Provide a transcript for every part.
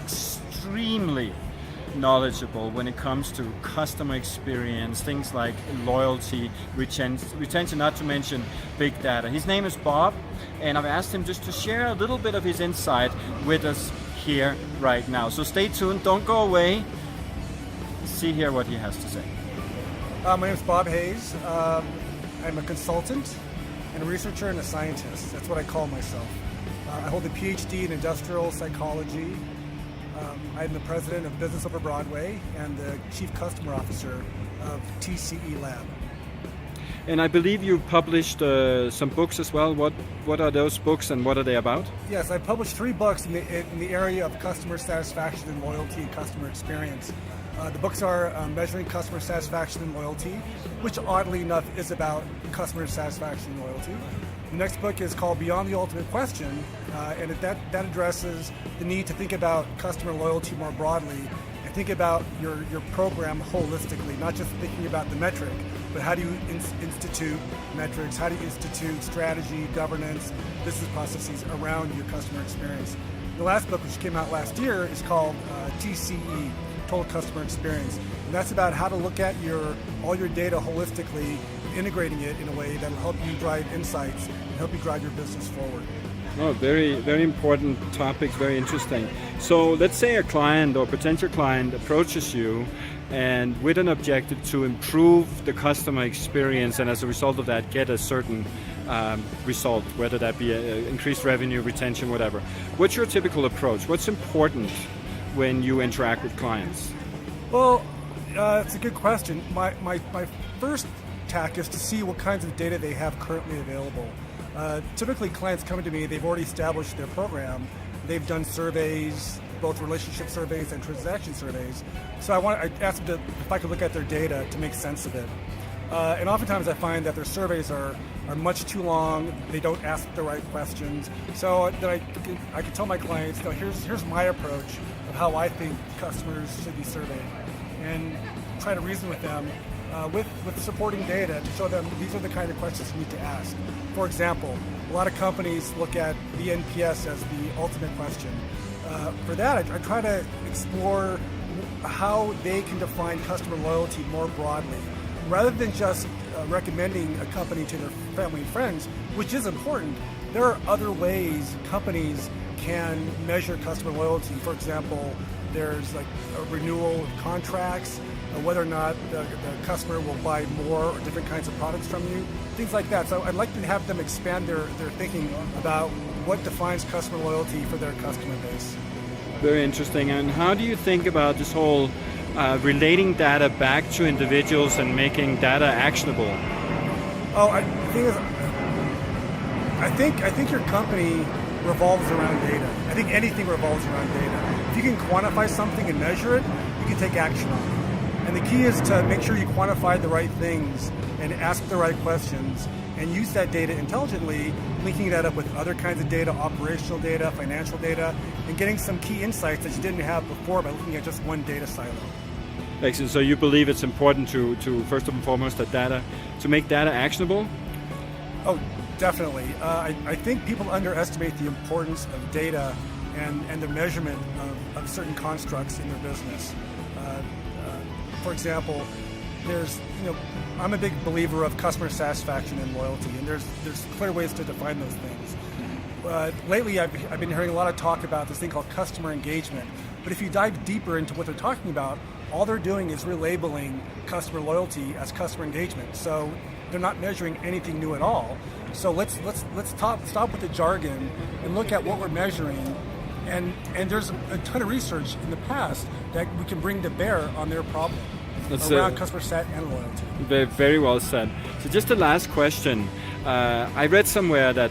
extremely knowledgeable when it comes to customer experience, things like loyalty, retention, not to mention big data. His name is Bob, and I've asked him just to share a little bit of his insight with us here right now. So stay tuned, don't go away. See here what he has to say. My name is Bob Hayes. I'm a consultant and a researcher and a scientist. That's what I call myself. I hold a PhD in industrial psychology. I'm the president of Business Over Broadway and the chief customer officer of TCELab. And I believe you published some books as well. What are those books and what are they about? Yes, I published 3 books in the area of customer satisfaction and loyalty and customer experience. The books are Measuring Customer Satisfaction and Loyalty, which oddly enough is about customer satisfaction and loyalty. The next book is called Beyond the Ultimate Question, and that addresses the need to think about customer loyalty more broadly and think about your program holistically, not just thinking about the metric, but how do you institute metrics, how do you institute strategy, governance, business processes around your customer experience. The last book, which came out last year, is called TCE, Total Customer Experience. And that's about how to look at all your data holistically, integrating it in a way that will help you drive insights and help you drive your business forward. Oh, very, very important topic, very interesting. So let's say a client or potential client approaches you and with an objective to improve the customer experience, and as a result of that get a certain result, whether that be increased revenue, retention, whatever. What's your typical approach? What's important when you interact with clients? Well, it's a good question. My first tack is to see what kinds of data they have currently available. Typically clients come to me, they've already established their program, they've done surveys, both relationship surveys and transaction surveys. So I ask them if I could look at their data to make sense of it. And oftentimes I find that their surveys are much too long, they don't ask the right questions. So that I can tell my clients, here's my approach of how I think customers should be surveyed, and try to reason with them with supporting data to show them these are the kind of questions you need to ask. For example, a lot of companies look at the NPS as the ultimate question. For that, I try to explore how they can define customer loyalty more broadly. Rather than just recommending a company to their family and friends, which is important, there are other ways companies can measure customer loyalty. For example, there's like a renewal of contracts, whether or not the customer will buy more or different kinds of products from you, things like that. So I'd like to have them expand their thinking about what defines customer loyalty for their customer base. Very interesting. And how do you think about this whole relating data back to individuals and making data actionable? Oh, I think your company revolves around data. I think anything revolves around data. If you can quantify something and measure it, you can take action on it. And the key is to make sure you quantify the right things and ask the right questions and use that data intelligently, linking that up with other kinds of data, operational data, financial data, and getting some key insights that you didn't have before by looking at just one data silo. Excellent. So you believe it's important to first and foremost to make data actionable? Oh, definitely. I think people underestimate the importance of data and the measurement of certain constructs in their business. For example, I'm a big believer of customer satisfaction and loyalty, and there's clear ways to define those things. Lately, I've been hearing a lot of talk about this thing called customer engagement. But if you dive deeper into what they're talking about, all they're doing is relabeling customer loyalty as customer engagement. So they're not measuring anything new at all. So let's stop with the jargon and look at what we're measuring. And there's a ton of research in the past that we can bring to bear on their problem around customer sat and loyalty. Very, very well said. So just the last question. I read somewhere that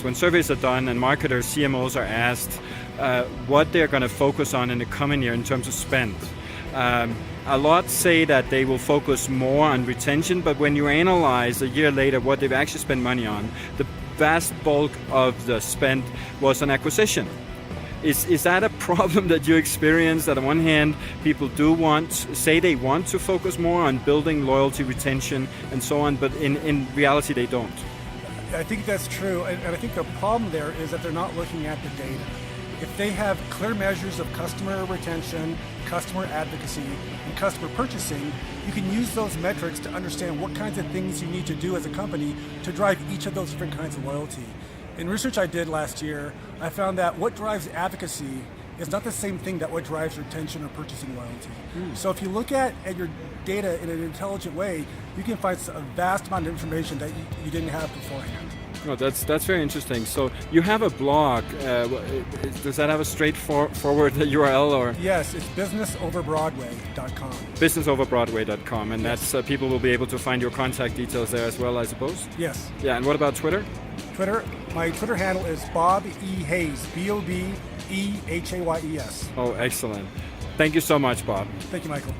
when surveys are done and marketers, CMOs are asked what they're going to focus on in the coming year in terms of spend. A lot say that they will focus more on retention, but when you analyze a year later what they've actually spent money on, the vast bulk of the spend was on acquisition. Is that a problem that you experience, that on one hand people say they want to focus more on building loyalty, retention and so on, but in reality they don't? I think that's true, and I think the problem there is that they're not looking at the data. if they have clear measures of customer retention, customer advocacy, and customer purchasing, you can use those metrics to understand what kinds of things you need to do as a company to drive each of those different kinds of loyalty. In research I did last year, I found that what drives advocacy is not the same thing that what drives retention or purchasing loyalty. So if you look at your data in an intelligent way, you can find a vast amount of information that you didn't have beforehand. Oh, that's very interesting. So you have a blog. Does that have a straightforward URL or? Yes, it's businessoverbroadway.com. Businessoverbroadway.com, and Yes. that's people will be able to find your contact details there as well, I suppose. Yes. Yeah, and what about Twitter? My Twitter handle is Bob E. Hayes, BOBEHAYES. Oh, excellent. Thank you so much, Bob. Thank you, Michael.